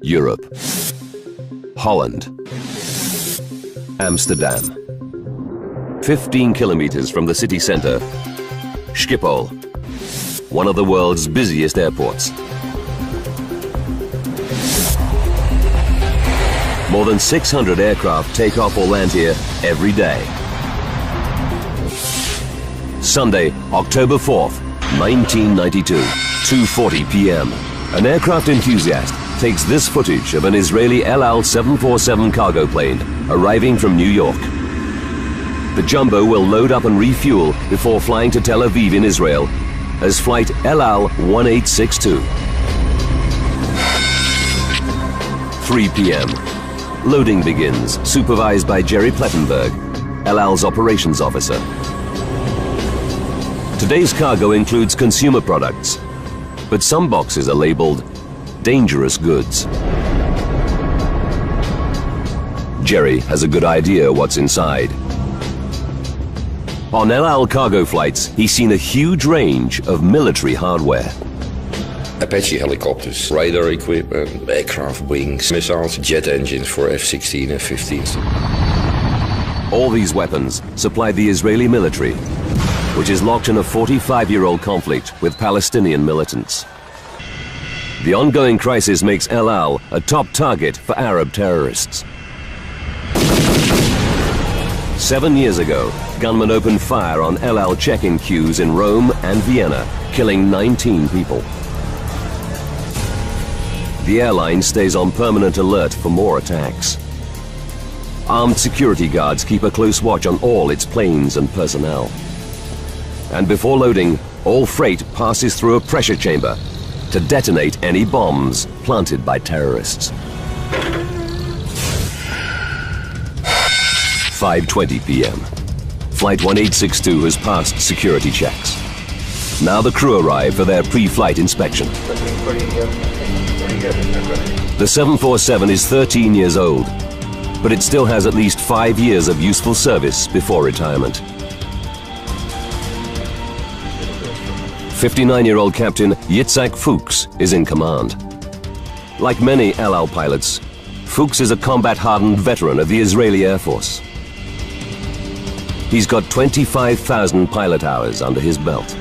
Europe. Holland. Amsterdam. 15 kilometers from the city center, Schiphol, one of the world's busiest airports. More than 600 aircraft take off or land here every day. Sunday, October 4th, 1992, 2:40 p.m. An aircraft enthusiast takes this footage of an Israeli El Al 747 cargo plane arriving from New York. The jumbo will load up and refuel before flying to Tel Aviv in Israel as flight El Al 1862. 3 p.m. Loading begins, supervised by Jerry Plettenberg, El Al's operations officer. Today's cargo includes consumer products, but some boxes are labeled dangerous goods. Jerry has a good idea what's inside. On El Al cargo flights, he's seen a huge range of military hardware. Apache helicopters, radar equipment, aircraft wings, missiles, jet engines for F-16 and F-15s. All these weapons supply the Israeli military, which is locked in a 45-year-old conflict with Palestinian militants. The ongoing crisis makes El Al a top target for Arab terrorists. 7 years ago, gunmen opened fire on El Al check-in queues in Rome and Vienna, killing 19 people. The airline stays on permanent alert for more attacks. Armed security guards keep a close watch on all its planes and personnel. And before loading, all freight passes through a pressure chamber to detonate any bombs planted by terrorists. 5:20 p.m. Flight 1862 has passed security checks. Now the crew arrive for their pre-flight inspection. The 747 is 13 years old, but it still has at least 5 years of useful service before retirement. 59-year-old Captain Yitzhak Fuchs is in command. Like many El Al pilots, Fuchs is a combat-hardened veteran of the Israeli Air Force. He's got 25,000 pilot hours under his belt.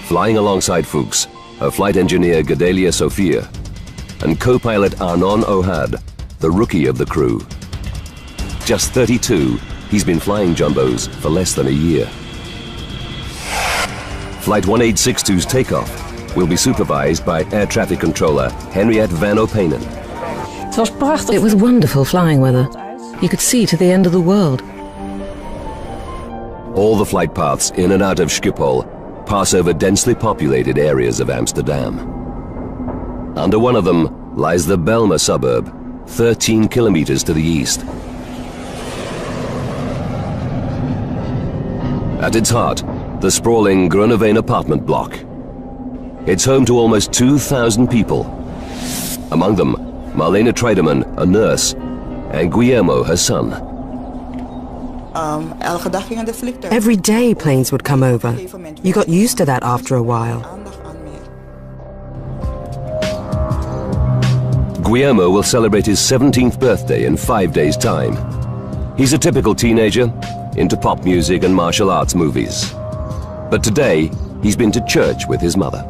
Flying alongside Fuchs are flight engineer Gedalia Sophia and co-pilot Arnon Ohad, the rookie of the crew. Just 32, he's been flying jumbos for less than a year. Flight 1862's takeoff will be supervised by air traffic controller Henriette van Openen. It was wonderful flying weather. You could see to the end of the world. All the flight paths in and out of Schiphol pass over densely populated areas of Amsterdam. Under one of them lies the Bijlmer suburb, 13 kilometers to the east. At its heart, the sprawling Groeneveen apartment block. It's home to almost 2,000 people. Among them, Marlene Treidemann, a nurse, and Guillermo, her son. Every day planes would come over. You got used to that after a while. Guillermo will celebrate his 17th birthday in 5 days' time. He's a typical teenager, into pop music and martial arts movies. But today, he's been to church with his mother.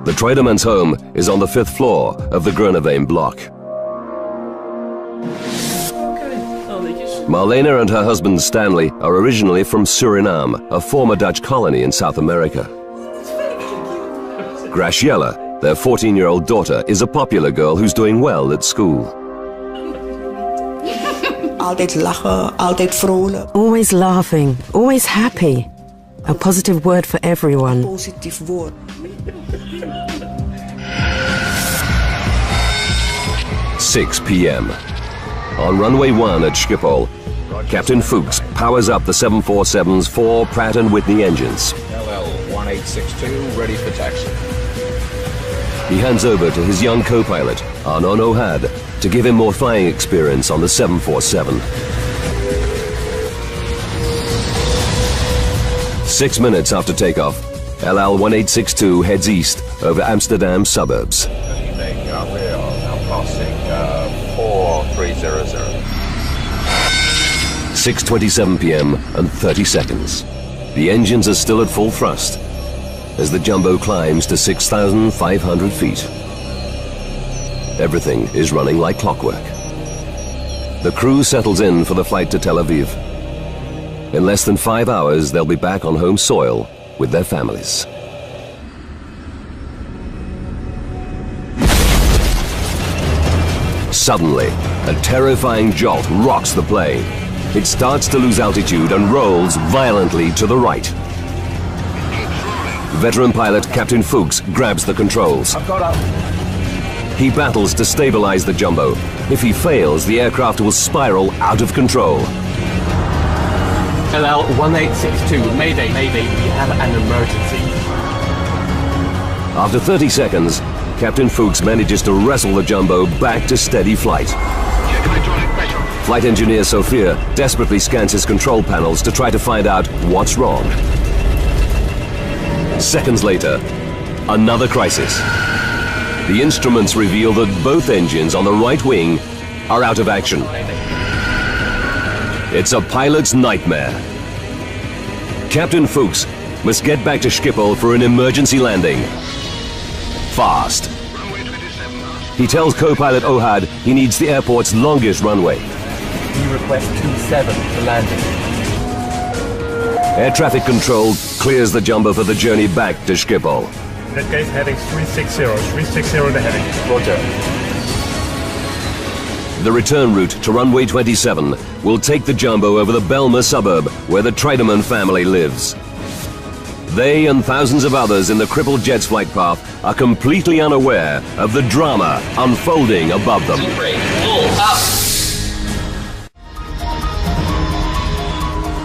The Treudemann's home is on the 5th floor of the Groeneveen block. Marlene and her husband Stanley are originally from Suriname, a former Dutch colony in South America. Graciela, their 14-year-old daughter, is a popular girl who's doing well at school. Always laughing, always happy. A positive word for everyone. 6 p.m. On runway 1 at Schiphol, Captain Fuchs powers up the 747's 4 Pratt & Whitney engines. LL 1862, ready for taxi. He hands over to his young co-pilot, Arnon Ohad, to give him more flying experience on the 747. 6 minutes after takeoff, El Al 1862 heads east over Amsterdam suburbs. 6:27 p.m. and 30 seconds. The engines are still at full thrust as the jumbo climbs to 6,500 feet. Everything is running like clockwork. The crew settles in for the flight to Tel Aviv. In less than 5 hours, they'll be back on home soil with their families. Suddenly, a terrifying jolt rocks the plane. It starts to lose altitude and rolls violently to the right. Veteran pilot Captain Fuchs grabs the controls. He battles to stabilize the jumbo. If he fails, the aircraft will spiral out of control. LL 1862, Mayday, Mayday, we have an emergency. After 30 seconds, Captain Fuchs manages to wrestle the jumbo back to steady flight. Flight engineer Sophia desperately scans his control panels to try to find out what's wrong. Seconds later, another crisis. The instruments reveal that both engines on the right wing are out of action. It's a pilot's nightmare. Captain Fuchs must get back to Schiphol for an emergency landing. Fast. He tells co-pilot Ohad he needs the airport's longest runway. We request 27 for landing. Air traffic control clears the jumbo for the journey back to Schiphol. In that case, heading 360. 360 the heading. Roger. The return route to runway 27 will take the jumbo over the Bijlmer suburb where the Treidemann family lives. They and thousands of others in the crippled jet's flight path are completely unaware of the drama unfolding above them.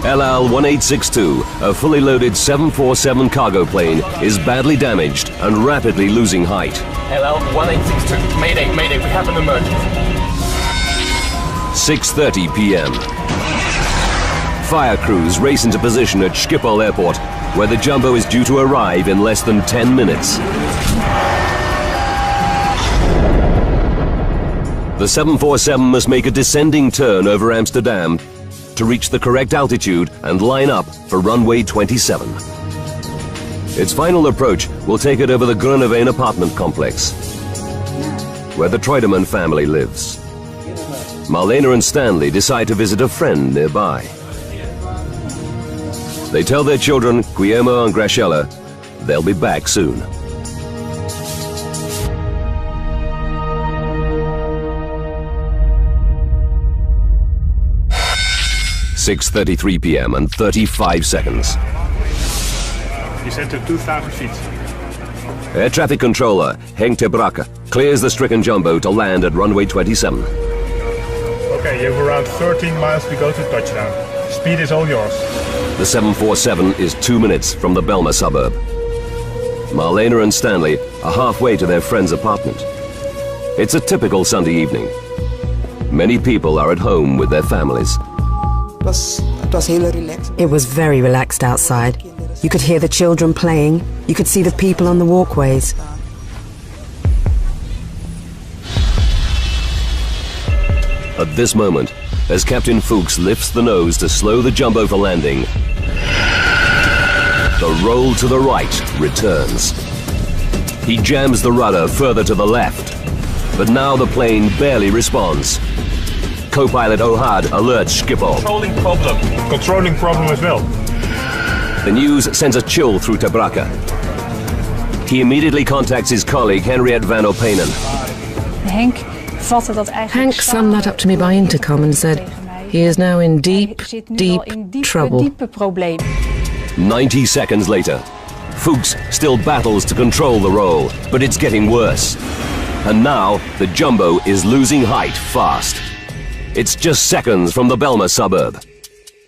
LL-1862, a fully loaded 747 cargo plane, is badly damaged and rapidly losing height. LL-1862, Mayday, Mayday, we have an emergency. 6:30 p.m. Fire crews race into position at Schiphol Airport, where the jumbo is due to arrive in less than 10 minutes. The 747 must make a descending turn over Amsterdam to reach the correct altitude and line up for runway 27. Its final approach will take it over the Groeneveen apartment complex, where the Treidemann family lives. Marlena and Stanley decide to visit a friend nearby. They tell their children, Guillermo and Graciela, they'll be back soon. (6:33 p.m. and 35 seconds. Descend to 2,000 feet. Air traffic controller Henk ter Brakke clears the stricken jumbo to land at runway 27. Okay, you have around 13 miles to go to touchdown. Speed is all yours. The 747 is 2 minutes from the Bijlmer suburb. Marlena and Stanley are halfway to their friend's apartment. It's a typical Sunday evening. Many people are at home with their families. It was very relaxed outside. You could hear the children playing. You could see the people on the walkways. At this moment, as Captain Fuchs lifts the nose to slow the jumbo for landing, the roll to the right returns. He jams the rudder further to the left, but now the plane barely responds. Co-pilot Ohad alerts Schiphol. Controlling problem as well. The news sends a chill through ter Brakke. He immediately contacts his colleague Henriette van Openen. Hank summed that up to me by intercom and said, he is now in deep, deep trouble. 90 seconds later, Fuchs still battles to control the roll, but it's getting worse. And now, the jumbo is losing height fast. It's just seconds from the Bijlmer suburb.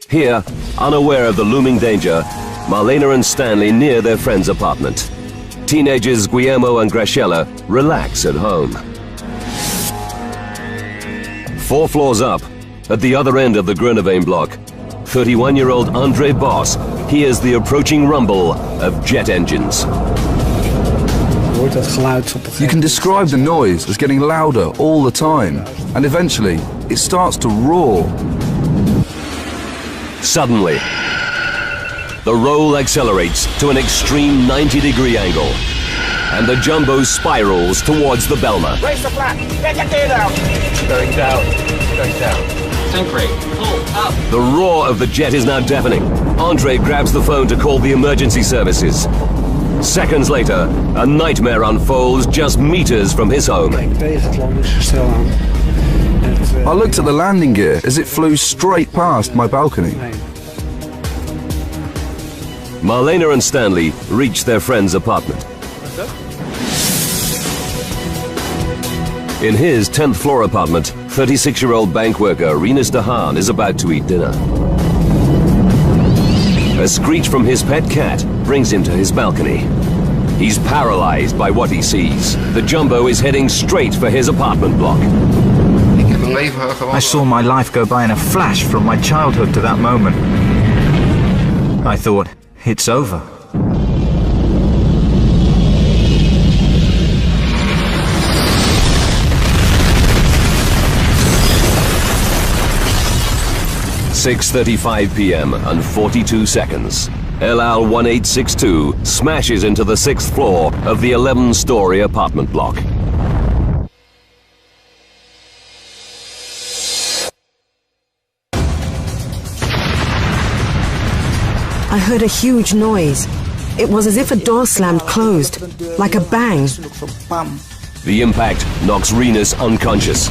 Here, unaware of the looming danger, Marlena and Stanley near their friend's apartment. Teenagers Guillermo and Graciela relax at home. 4 floors up, at the other end of the Groeneveen block, 31-year-old Andre Bos hears the approaching rumble of jet engines. You can describe the noise as getting louder all the time, and eventually it starts to roar. Suddenly, the roll accelerates to an extreme 90-degree angle, and the jumbo spirals towards the Bijlmer. Raise the flag. Get your gear down. Going down. Going down. Tank rate. Pull up. The roar of the jet is now deafening. Andre grabs the phone to call the emergency services. Seconds later, a nightmare unfolds just meters from his home. I looked at the landing gear as it flew straight past my balcony. Marlena and Stanley reach their friend's apartment. In his 10th floor apartment, 36-year-old bank worker Rinus de Haan is about to eat dinner. A screech from his pet cat brings him to his balcony. He's paralyzed by what he sees. The jumbo is heading straight for his apartment block. I saw my life go by in a flash from my childhood to that moment. I thought, it's over. "6:35 p.m. and 42 seconds. El Al 1862 smashes into the 6th floor of the 11-story apartment block. I heard a huge noise. It was as if a door slammed closed, like a bang. The impact knocks Rinus unconscious.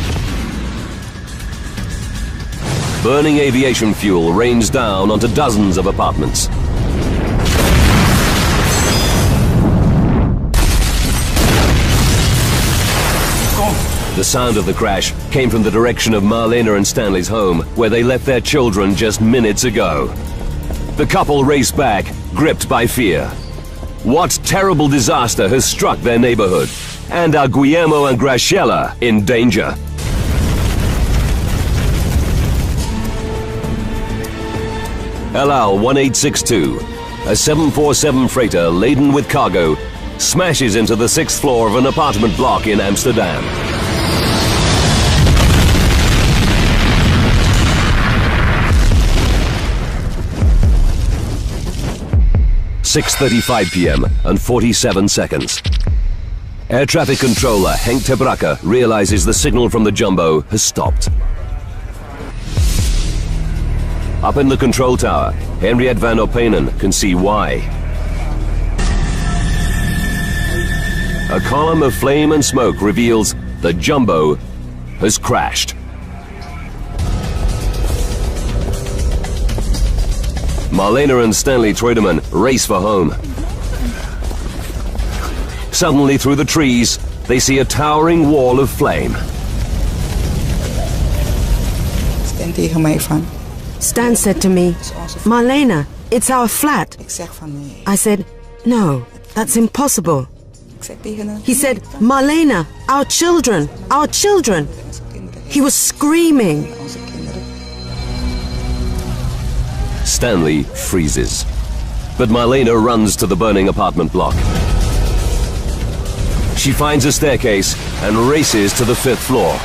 Burning aviation fuel rains down onto dozens of apartments. The sound of the crash came from the direction of Marlena and Stanley's home, where they left their children just minutes ago. The couple race back, gripped by fear. What terrible disaster has struck their neighborhood? And are Guillermo and Graciela in danger? El Al 1862, a 747 freighter laden with cargo, smashes into the 6th floor of an apartment block in Amsterdam. "6:35 p.m. and 47 seconds. Air traffic controller Henk ter Brakke realizes the signal from the jumbo has stopped. Up in the control tower, Henriette van Openen can see why. A column of flame and smoke reveals the jumbo has crashed. Marlena and Stanley Treudemann race for home. Suddenly, through the trees, they see a towering wall of flame. Stan said to me, "Marlena, it's our flat." I said, "No, that's impossible." He said, "Marlena, our children, our children." He was screaming. Stanley freezes, but Marlena runs to the burning apartment block. She finds a staircase and races to the 5th floor.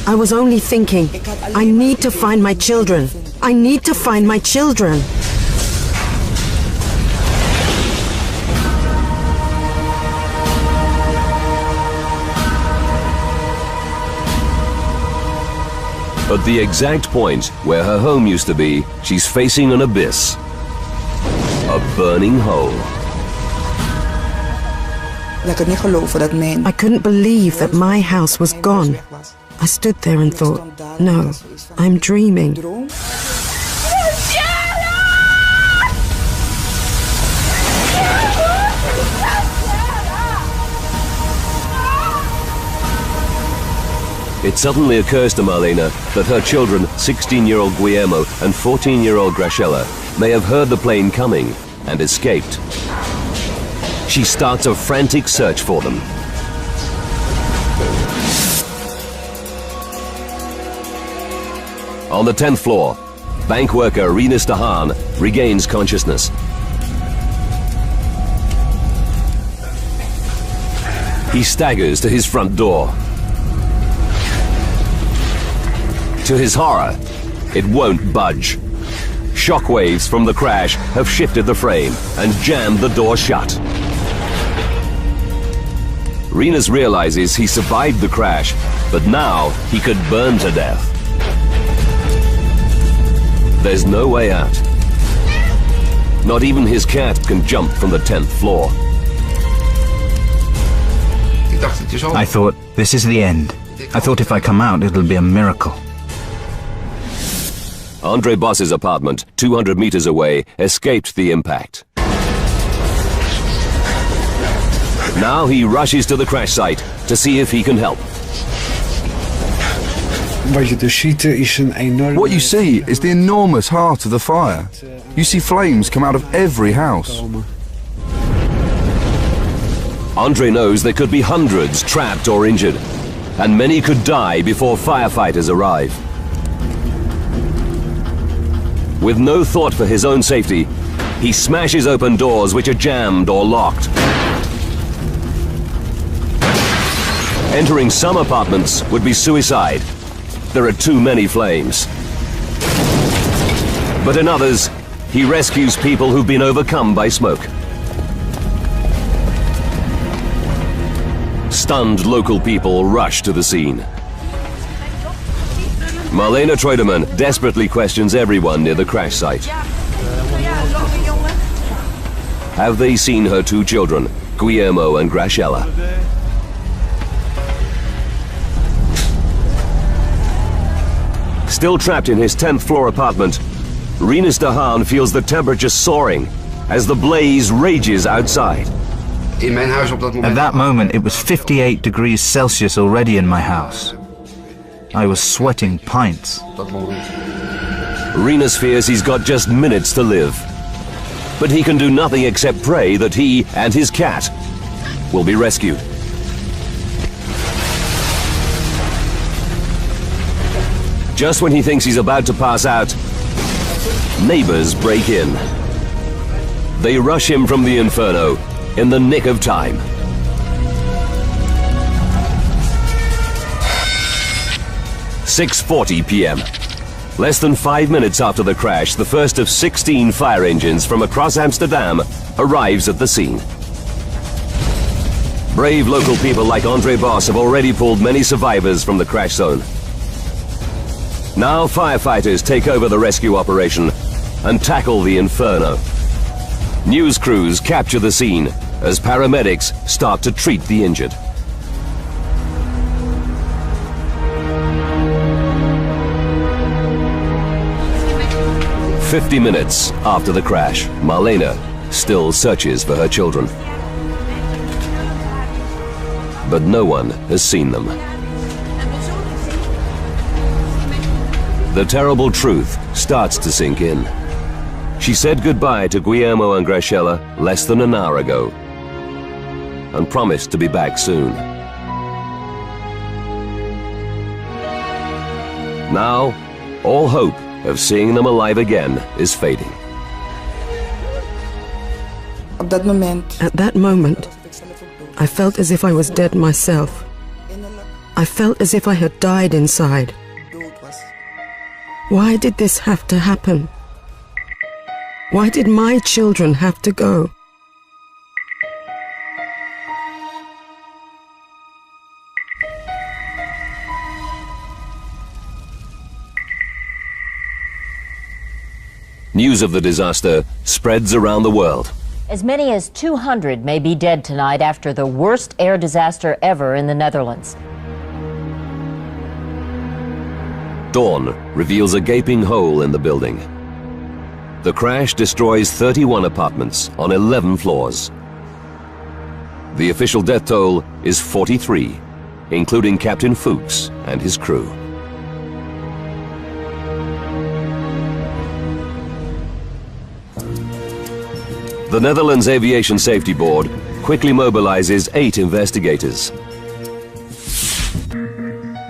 I was only thinking, I need to find my children. I need to find my children. At the exact point where her home used to be, she's facing an abyss. A burning hole. I couldn't believe that my house was gone. I stood there and thought, no, I'm dreaming. It suddenly occurs to Marlena that her children, 16-year-old Guillermo and 14-year-old Graciela, may have heard the plane coming and escaped. She starts a frantic search for them. On the 10th floor, bank worker Rinus de Haan regains consciousness. He staggers to his front door. To his horror, it won't budge. Shockwaves from the crash have shifted the frame and jammed the door shut. Rinus realizes he survived the crash, but now he could burn to death. There's no way out. Not even his cat can jump from the 10th floor. I thought, this is the end. I thought if I come out, it'll be a miracle. Andre Boss's apartment, 200 meters away, escaped the impact. Now he rushes to the crash site to see if he can help. What you see is the enormous heart of the fire. You see flames come out of every house. Andre knows there could be hundreds trapped or injured, and many could die before firefighters arrive. With no thought for his own safety, he smashes open doors which are jammed or locked. Entering some apartments would be suicide. There are too many flames. But in others, he rescues people who've been overcome by smoke. Stunned local people rush to the scene. Marlene Treudemann desperately questions everyone near the crash site. Have they seen her two children, Guillermo and Graciela? Still trapped in his 10th floor apartment, Rinus de Haan feels the temperature soaring as the blaze rages outside. At that moment, it was 58 degrees Celsius already in my house. I was sweating pints. Rinus fears he's got just minutes to live. But he can do nothing except pray that he and his cat will be rescued. Just when he thinks he's about to pass out, neighbors break in. They rush him from the inferno in the nick of time. "6:40 p.m. Less than 5 minutes after the crash, the first of 16 fire engines from across Amsterdam arrives at the scene. Brave local people like Andre Boss have already pulled many survivors from the crash zone. Now firefighters take over the rescue operation and tackle the inferno. News crews capture the scene as paramedics start to treat the injured. "50 minutes after the crash, Marlene still searches for her children. But no one has seen them. The terrible truth starts to sink in. She said goodbye to Guillermo and Graciela less than an hour ago and promised to be back soon. Now, all hope of seeing them alive again is fading. At that moment, I felt as if I was dead myself. I felt as if I had died inside. Why did this have to happen? Why did my children have to go? News of the disaster spreads around the world. As many as 200 may be dead tonight after the worst air disaster ever in the Netherlands. Dawn reveals a gaping hole in the building. The crash destroys 31 apartments on 11 floors. The official death toll is 43, including Captain Fuchs and his crew. The Netherlands Aviation Safety Board quickly mobilizes 8 investigators.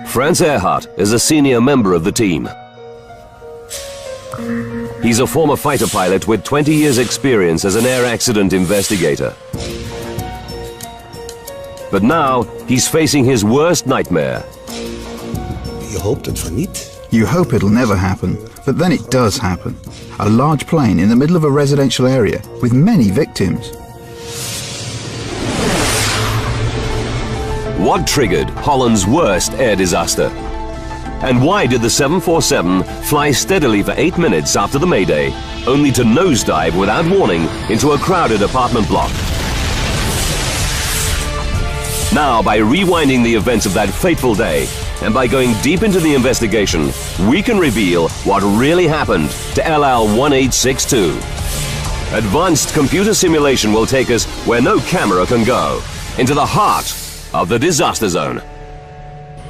Frans Earhart is a senior member of the team. He's a former fighter pilot with 20 years' experience as an air accident investigator. But now he's facing his worst nightmare. You hope it'll never happen, but then it does happen. A large plane in the middle of a residential area with many victims. What triggered Holland's worst air disaster? And why did the 747 fly steadily for 8 minutes after the Mayday, only to nosedive without warning into a crowded apartment block? Now, by rewinding the events of that fateful day, and by going deep into the investigation, we can reveal what really happened to LL1862. Advanced computer simulation will take us where no camera can go, into the heart of the disaster zone.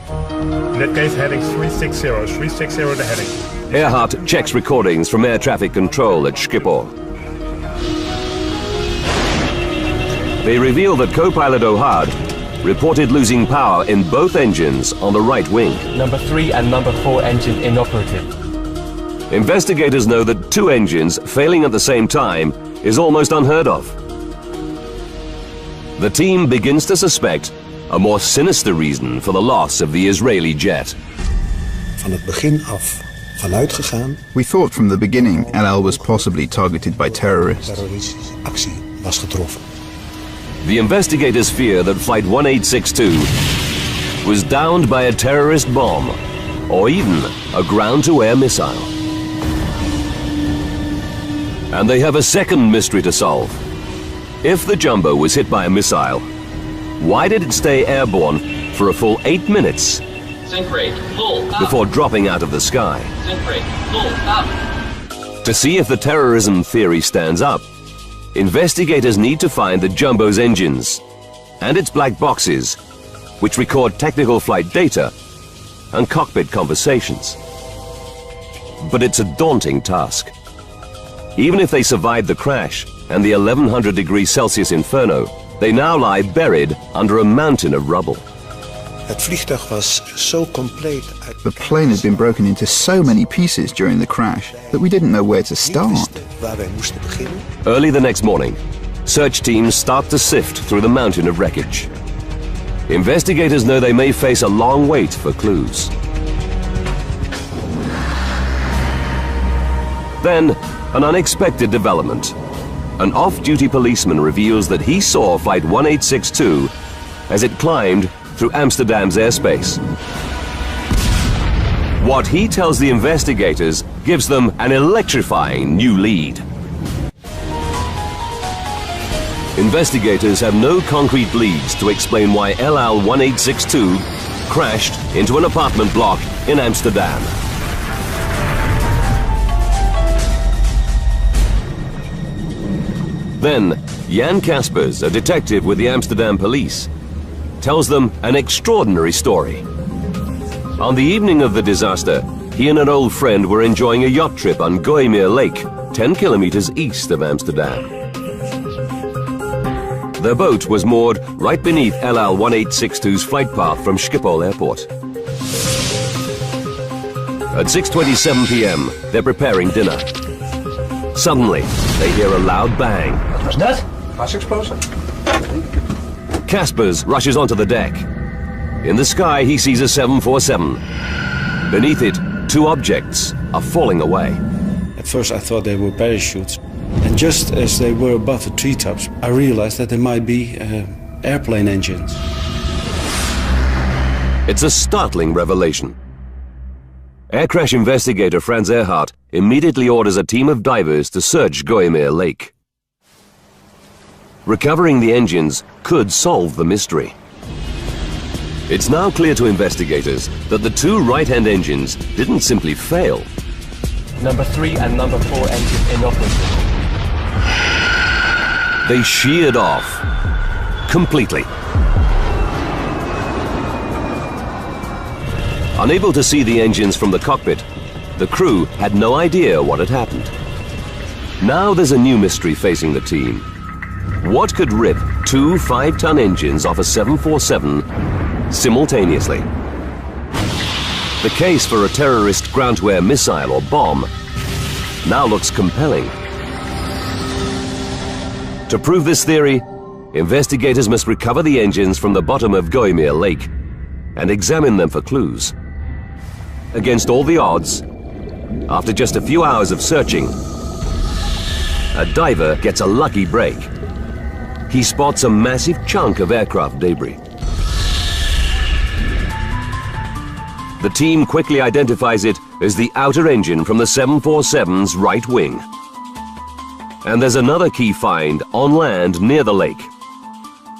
In that case, heading 360, 360 the heading. Earhart checks recordings from air traffic control at Schiphol. They reveal that co-pilot O'Hard reported losing power in both engines on the right wing. Number 3 and number 4 engine inoperative. Investigators know that 2 engines failing at the same time is almost unheard of. The team begins to suspect a more sinister reason for the loss of the Israeli jet. We thought from the beginning LL was possibly targeted by terrorists. The investigators fear that Flight 1862 was downed by a terrorist bomb or even a ground-to-air missile. And they have a second mystery to solve. If the Jumbo was hit by a missile, why did it stay airborne for a full 8 minutes Sync rate, full, before dropping out of the sky? Sync rate, full, up. To see if the terrorism theory stands up, investigators need to find the Jumbo's engines and its black boxes, which record technical flight data and cockpit conversations. But it's a daunting task. Even if they survived the crash and the 1100 degrees Celsius inferno, they now lie buried under a mountain of rubble. The plane had been broken into so many pieces during the crash that we didn't know where to start. Early the next morning, search teams start to sift through the mountain of wreckage. Investigators know they may face a long wait for clues. Then, an unexpected development. An off-duty policeman reveals that he saw Flight 1862 as it climbed through Amsterdam's airspace. What he tells the investigators gives them an electrifying new lead. Investigators have no concrete leads to explain why LL1862 crashed into an apartment block in Amsterdam. Then, Jan Kaspers, a detective with the Amsterdam police, tells them an extraordinary story. On the evening of the disaster, he and an old friend were enjoying a yacht trip on Groeneveen Lake, 10 kilometers east of Amsterdam. Their boat was moored right beneath LL1862's flight path from Schiphol Airport. At 6:27 p.m., they're preparing dinner. Suddenly, they hear a loud bang. Wat was dat? Gasexplosie. Kaspers rushes onto the deck. In the sky, he sees a 747. Beneath it, 2 objects are falling away. At first I thought they were parachutes. And just as they were above the treetops, I realized that they might be airplane engines. It's a startling revelation. Air crash investigator Frans Earhart immediately orders a team of divers to search Groeneveen Lake. Recovering the engines could solve the mystery. It's now clear to investigators that the 2 right-hand engines didn't simply fail. Number 3 and number 4 engine inoperative. They sheared off completely. Unable to see the engines from the cockpit, the crew had no idea what had happened. Now there's a new mystery facing the team. What could rip 2 5-ton engines off a 747 simultaneously? The case for a terrorist ground-to-air missile or bomb now looks compelling. To prove this theory, investigators must recover the engines from the bottom of Groeneveen Lake and examine them for clues. Against all the odds, after just a few hours of searching, a diver gets a lucky break. He spots a massive chunk of aircraft debris. The team quickly identifies it as the outer engine from the 747's right wing. And there's another key find on land near the lake.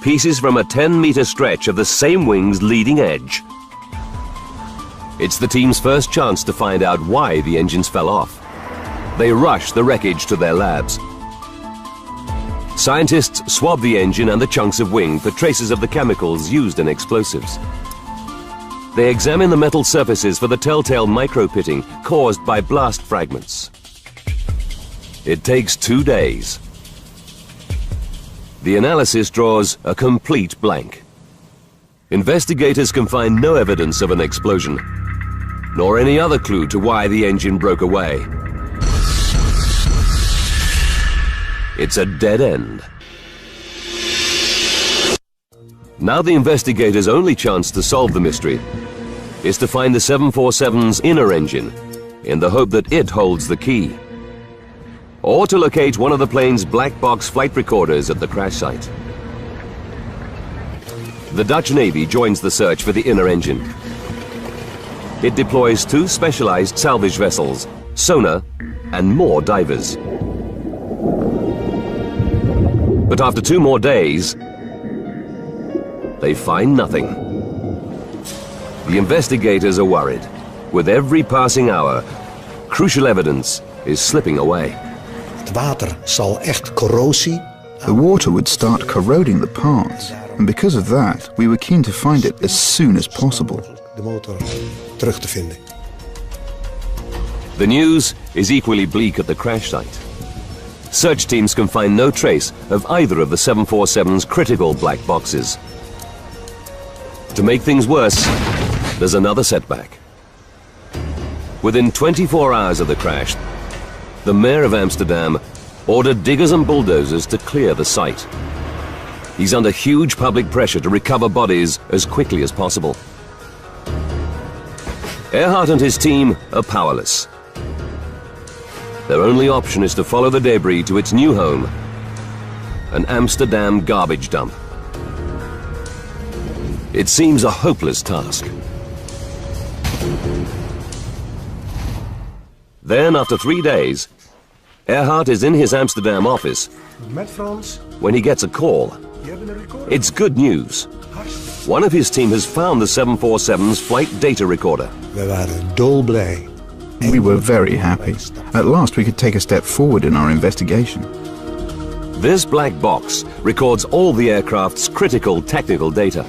Pieces from a 10-meter stretch of the same wing's leading edge. It's the team's first chance to find out why the engines fell off. They rush the wreckage to their labs. Scientists swab the engine and the chunks of wing for traces of the chemicals used in explosives. They examine the metal surfaces for the telltale micro-pitting caused by blast fragments. It takes 2 days. The analysis draws a complete blank. Investigators can find no evidence of an explosion, nor any other clue to why the engine broke away. It's a dead end. Now the investigators' only chance to solve the mystery is to find the 747's inner engine, in the hope that it holds the key, or to locate one of the plane's black box flight recorders at the crash site. The Dutch Navy joins the search for the inner engine. It deploys 2 specialized salvage vessels, sonar, and more divers. But after 2 more days, they find nothing. The investigators are worried. With every passing hour, crucial evidence is slipping away. The water would start corroding the parts, and because of that, we were keen to find it as soon as possible. The news is equally bleak at the crash site. Search teams can find no trace of either of the 747's critical black boxes. To make things worse, there's another setback. Within 24 hours of the crash, the mayor of Amsterdam ordered diggers and bulldozers to clear the site. He's under huge public pressure to recover bodies as quickly as possible. Earhart and his team are powerless. Their only option is to follow the debris to its new home, an Amsterdam garbage dump. It seems a hopeless task. Then, after 3 days, Earhart is in his Amsterdam office when he gets a call. It's good news. One of his team has found the 747's flight data recorder. We were very happy. At last we could take a step forward in our investigation. This black box records all the aircraft's critical technical data.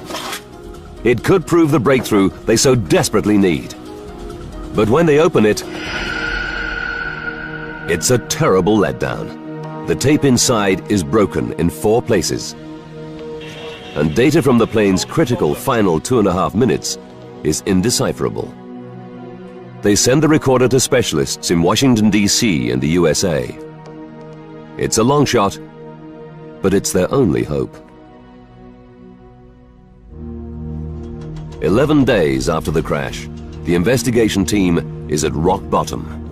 It could prove the breakthrough they so desperately need. But when they open it, it's a terrible letdown. The tape inside is broken in 4 places. And data from the plane's critical final 2.5 minutes is indecipherable. They send the recorder to specialists in Washington, D.C. and the USA. It's a long shot, but it's their only hope. 11 days after the crash, the investigation team is at rock bottom.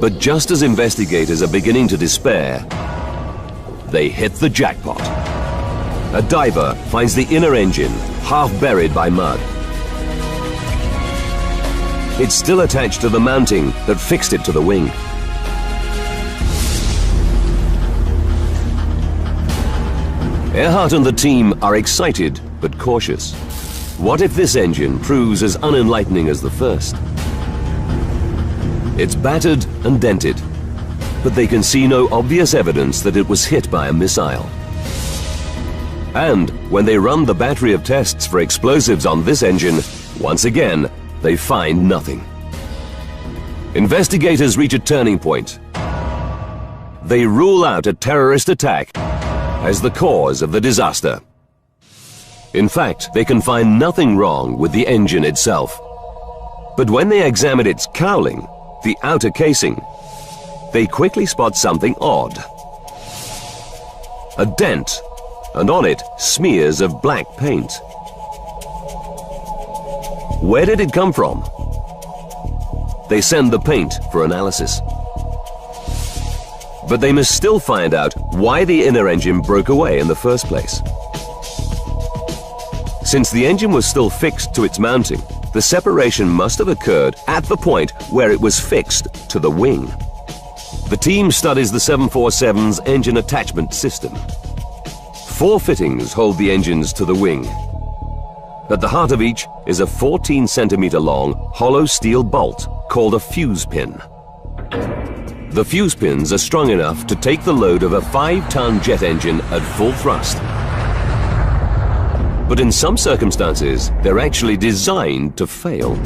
But just as investigators are beginning to despair, they hit the jackpot. A diver finds the inner engine, half buried by mud. It's still attached to the mounting that fixed it to the wing. Earhart and the team are excited but cautious. What if this engine proves as unenlightening as the first? It's battered and dented, but they can see no obvious evidence that it was hit by a missile. And when they run the battery of tests for explosives on this engine, once again, they find nothing. Investigators reach a turning point. They rule out a terrorist attack as the cause of the disaster. In fact, they can find nothing wrong with the engine itself. But when they examine its cowling, the outer casing, they quickly spot something odd. a dent, and on it smears of black paint. Where did it come from? They send the paint for analysis. But they must still find out why the inner engine broke away in the first place. Since the engine was still fixed to its mounting, the separation must have occurred at the point where it was fixed to the wing. The team studies the 747's engine attachment system. 4 fittings hold the engines to the wing. At the heart of each is a 14 centimeter long hollow steel bolt called a fuse pin. The fuse pins are strong enough to take the load of a 5-ton jet engine at full thrust. But in some circumstances, they're actually designed to fail.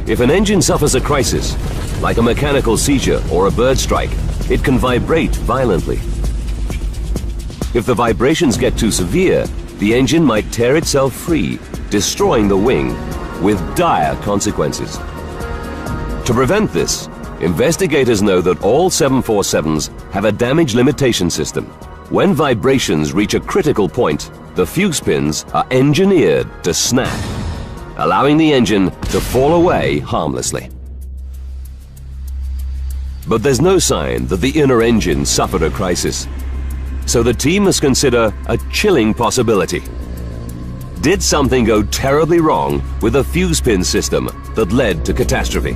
If an engine suffers a crisis, like a mechanical seizure or a bird strike, it can vibrate violently. If the vibrations get too severe, the engine might tear itself free, destroying the wing with dire consequences. To prevent this, investigators know that all 747s have a damage limitation system. When vibrations reach a critical point, the fuse pins are engineered to snap, allowing the engine to fall away harmlessly. But there's no sign that the inner engine suffered a crisis. So the team must consider a chilling possibility. Did something go terribly wrong with the fuse pin system that led to catastrophe?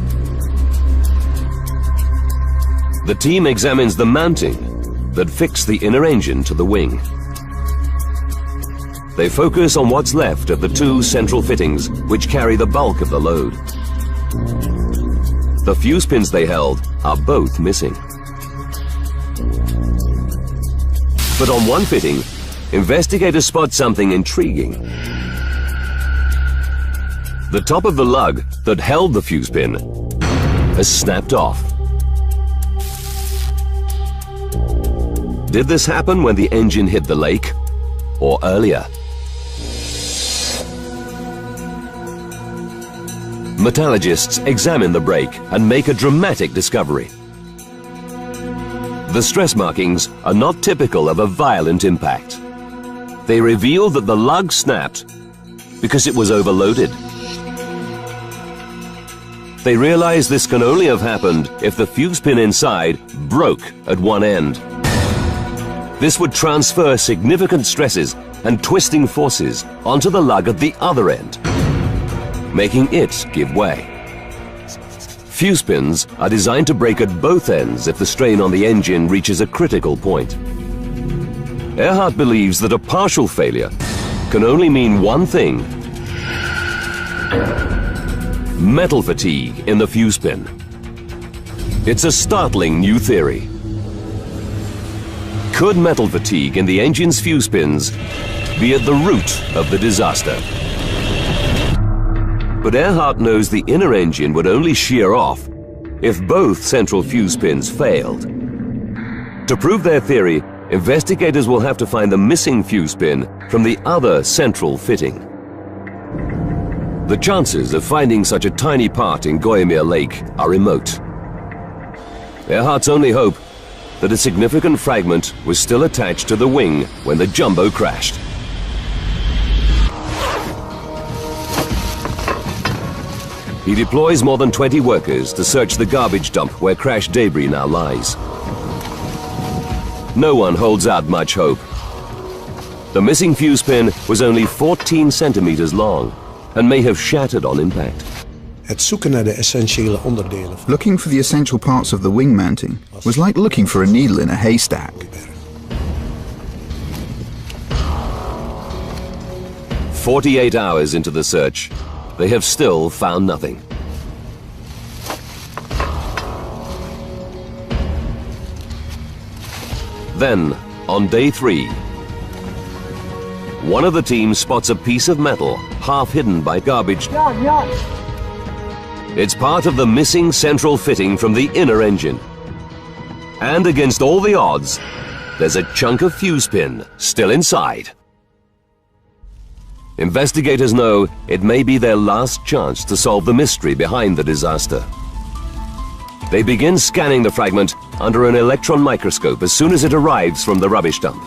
The team examines the mounting that fixed the inner engine to the wing. They focus on what's left of the 2 central fittings which carry the bulk of the load. The fuse pins they held are both missing. But on one fitting, investigators spot something intriguing. The top of the lug that held the fuse pin has snapped off. Did this happen when the engine hit the lake, or earlier? Metallurgists examine the brake and make a dramatic discovery. The stress markings are not typical of a violent impact. They reveal that the lug snapped because it was overloaded. They realize this can only have happened if the fuse pin inside broke at one end. This would transfer significant stresses and twisting forces onto the lug at the other end, making it give way. Fuse pins are designed to break at both ends if the strain on the engine reaches a critical point. Earhart believes that a partial failure can only mean one thing: metal fatigue in the fuse pin. It's a startling new theory. Could metal fatigue in the engine's fuse pins be at the root of the disaster? But Earhart knows the inner engine would only shear off if both central fuse pins failed. To prove their theory, investigators will have to find the missing fuse pin from the other central fitting. The chances of finding such a tiny part in Bijlmermeer Lake are remote. Earhart's only hope that a significant fragment was still attached to the wing when the jumbo crashed. He deploys more than 20 workers to search the garbage dump where crash debris now lies. No one holds out much hope. The missing fuse pin was only 14 centimeters long and may have shattered on impact. Looking for the essential parts of the wing mounting was like looking for a needle in a haystack. "48 hours into the search, they have still found nothing. Then, on day 3, one of the team spots a piece of metal half hidden by garbage. It's part of the missing central fitting from the inner engine. And against all the odds, there's a chunk of fuse pin still inside. Investigators know it may be their last chance to solve the mystery behind the disaster. They begin scanning the fragment under an electron microscope as soon as it arrives from the rubbish dump.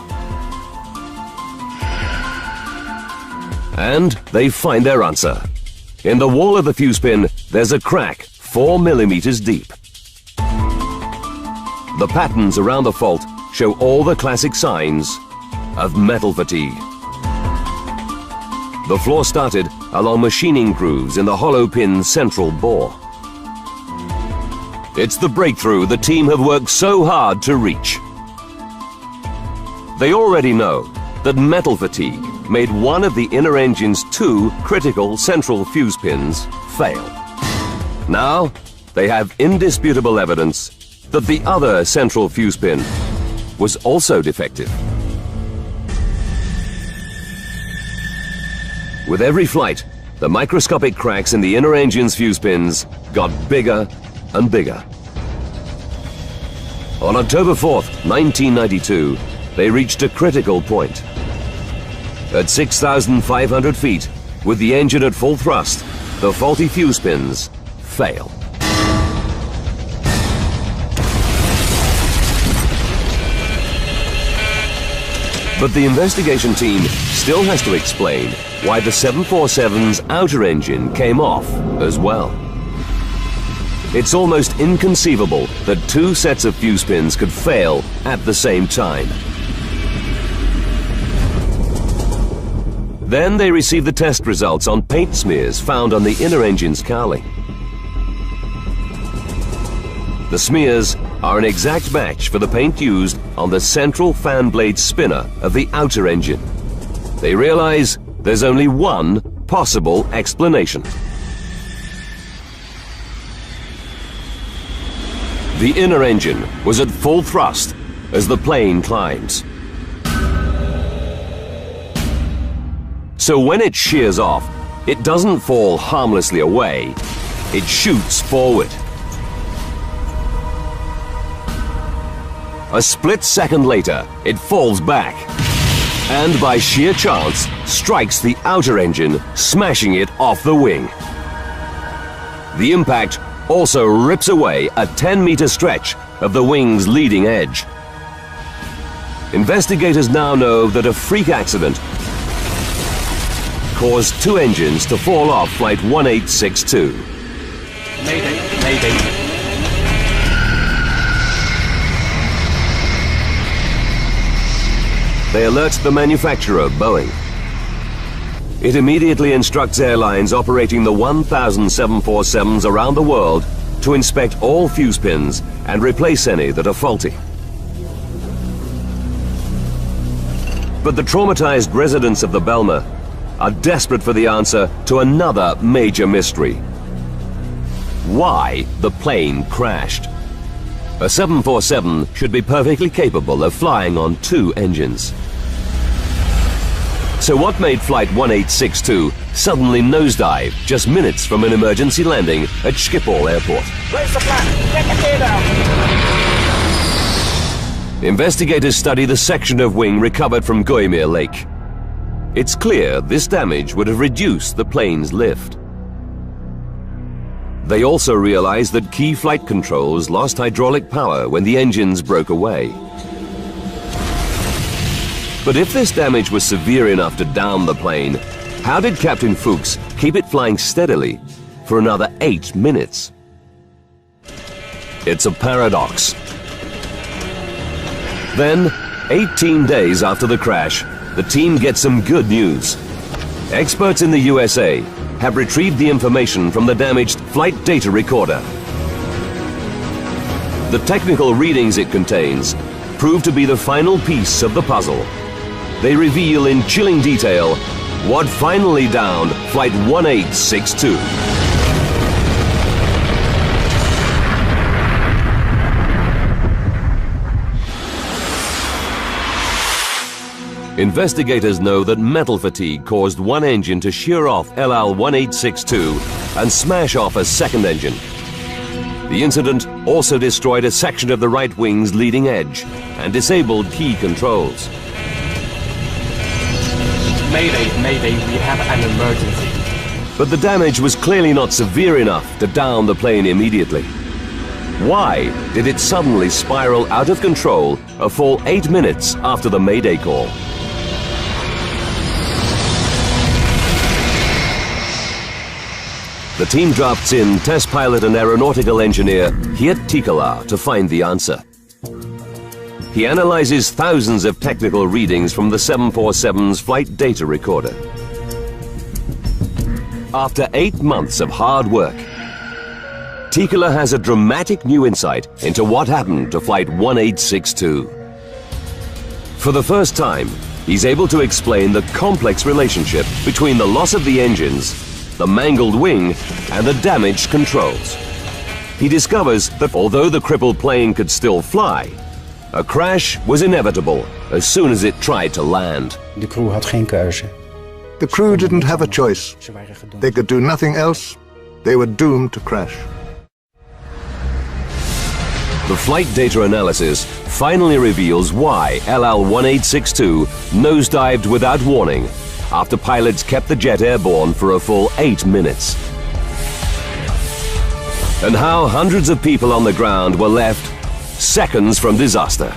And they find their answer. In the wall of the fuse pin, there's a crack 4 millimeters deep. The patterns around the fault show all the classic signs of metal fatigue. The flaw started along machining grooves in the hollow pin's central bore. It's the breakthrough the team have worked so hard to reach. They already know that metal fatigue made one of the inner engine's 2 critical central fuse pins fail. Now, they have indisputable evidence that the other central fuse pin was also defective. With every flight, the microscopic cracks in the inner engine's fuse pins got bigger and bigger. On October 4th, 1992, they reached a critical point. At 6,500 feet, with the engine at full thrust, the faulty fuse pins fail. But the investigation team still has to explain why the 747's outer engine came off as well. It's almost inconceivable that 2 sets of fuse pins could fail at the same time. Then they receive the test results on paint smears found on the inner engine's cowling. The smears are an exact match for the paint used on the central fan blade spinner of the outer engine. They realize there's only one possible explanation. The inner engine was at full thrust as the plane climbs. So when it shears off, it doesn't fall harmlessly away, it shoots forward. A split second later, it falls back, and by sheer chance, strikes the outer engine, smashing it off the wing. The impact also rips away a 10-meter stretch of the wing's leading edge. Investigators now know that a freak accident caused 2 engines to fall off Flight 1862. Mayday, mayday. They alert the manufacturer, Boeing. It immediately instructs airlines operating the 1,000 747s around the world to inspect all fuse pins and replace any that are faulty. But the traumatized residents of the Bijlmer are desperate for the answer to another major mystery. Why the plane crashed? A 747 should be perfectly capable of flying on 2 engines. So what made Flight 1862 suddenly nosedive just minutes from an emergency landing at Schiphol Airport? Raise the flag! Get the gear down! Investigators study the section of wing recovered from Bijlmermeer Lake. It's clear this damage would have reduced the plane's lift. They also realize that key flight controls lost hydraulic power when the engines broke away. But if this damage was severe enough to down the plane, how did Captain Fuchs keep it flying steadily for another 8 minutes? It's a paradox. Then, 18 days after the crash, the team gets some good news. Experts in the USA have retrieved the information from the damaged flight data recorder. The technical readings it contains prove to be the final piece of the puzzle. They reveal in chilling detail what finally downed Flight 1862. Investigators know that metal fatigue caused one engine to shear off LL-1862 and smash off a second engine. The incident also destroyed a section of the right wing's leading edge and disabled key controls. Mayday, mayday, we have an emergency. But the damage was clearly not severe enough to down the plane immediately. Why did it suddenly spiral out of control a full 8 minutes after the Mayday call? The team drafts in test pilot and aeronautical engineer Geert Tikelaar to find the answer. He analyzes thousands of technical readings from the 747's flight data recorder. After 8 months of hard work, Tikelaar has a dramatic new insight into what happened to Flight 1862. For the first time, he's able to explain the complex relationship between the loss of the engines, the mangled wing, and the damaged controls. He discovers that although the crippled plane could still fly, a crash was inevitable as soon as it tried to land. De crew had geen keuze. The crew didn't have a choice. They could do nothing else. They were doomed to crash. The flight data analysis finally reveals why LL-1862 nosedived without warning after pilots kept the jet airborne for a full 8 minutes. And how hundreds of people on the ground were left seconds from disaster.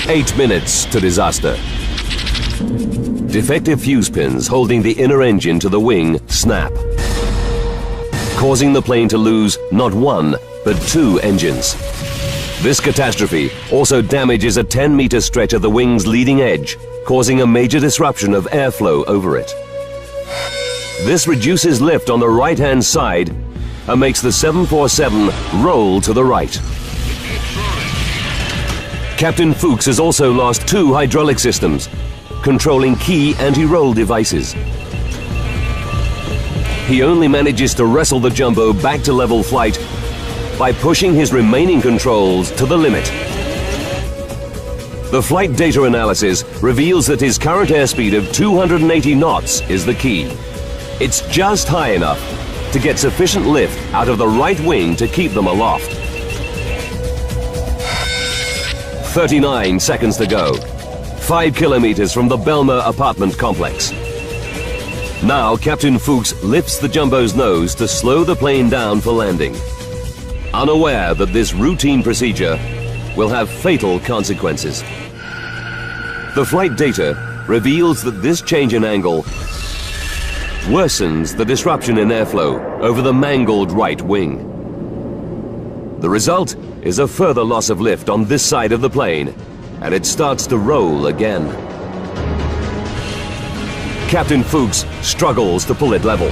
8 minutes to disaster. Defective fuse pins holding the inner engine to the wing snap, causing the plane to lose not one, but 2 engines. This catastrophe also damages a 10-meter stretch of the wing's leading edge, causing a major disruption of airflow over it. This reduces lift on the right-hand side and makes the 747 roll to the right. Captain Fuchs has also lost 2 hydraulic systems, controlling key anti-roll devices. He only manages to wrestle the jumbo back to level flight by pushing his remaining controls to the limit. The flight data analysis reveals that his current airspeed of 280 knots is the key. It's just high enough to get sufficient lift out of the right wing to keep them aloft. 39 seconds to go. 5 kilometers from the Bijlmer apartment complex. Now Captain Fuchs lifts the jumbo's nose to slow the plane down for landing, unaware that this routine procedure will have fatal consequences. The flight data reveals that this change in angle worsens the disruption in airflow over the mangled right wing. The result is a further loss of lift on this side of the plane, and it starts to roll again. Captain Fuchs struggles to pull it level.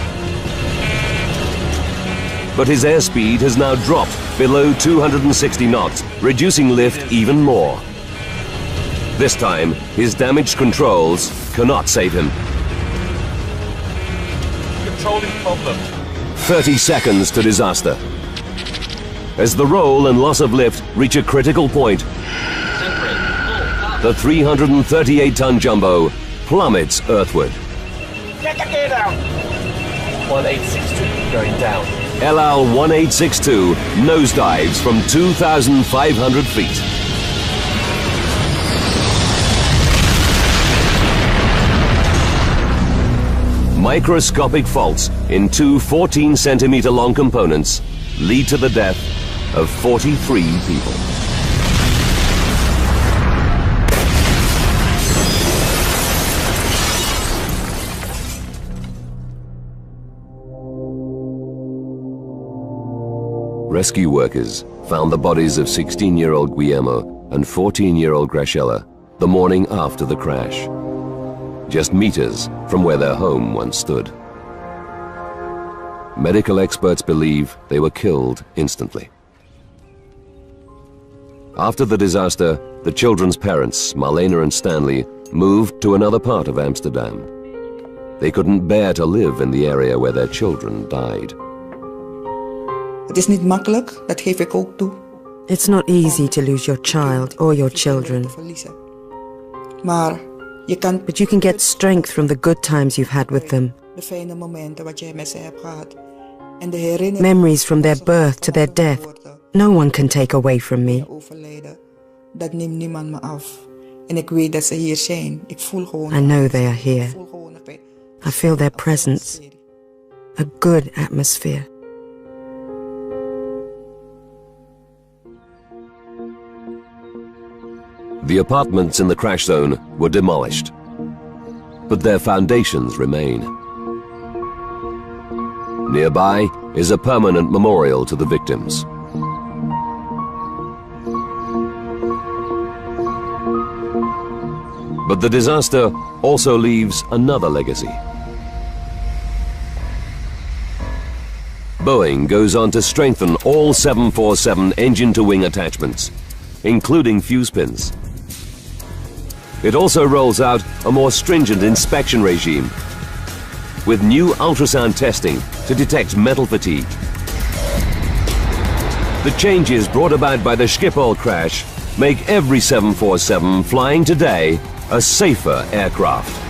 But his airspeed has now dropped below 260 knots, reducing lift even more. This time, his damaged controls cannot save him. Controlling problem. 30 seconds to disaster. As the roll and loss of lift reach a critical point, the 338-ton jumbo plummets earthward. Get the gear down. 1862 going down. LL-1862 nosedives from 2,500 feet. Microscopic faults in 2 14-centimeter long components lead to the death of 43 people. Rescue workers found the bodies of 16-year-old Guillermo and 14-year-old Graciela the morning after the crash, just meters from where their home once stood. Medical experts believe they were killed instantly. After the disaster, the children's parents, Marlene and Stanley, moved to another part of Amsterdam. They couldn't bear to live in the area where their children died. Het is niet makkelijk, dat geef ik ook toe. It's not easy to lose your child or your children. Maar je kan... But you can get strength from the good times you've had with them. De fijne momenten wat jij met ze hebt gehad. En de herinneringen... Memories from their birth to their death. No one can take away from me. Dat neemt niemand me af. En ik weet dat ze hier zijn. Ik voel gewoon... I know they are here. I feel their presence. A good atmosphere. The apartments in the crash zone were demolished, but their foundations remain. Nearby is a permanent memorial to the victims. But the disaster also leaves another legacy. Boeing goes on to strengthen all 747 engine-to-wing attachments, including fuse pins. It also rolls out a more stringent inspection regime with new ultrasound testing to detect metal fatigue. The changes brought about by the Schiphol crash make every 747 flying today a safer aircraft.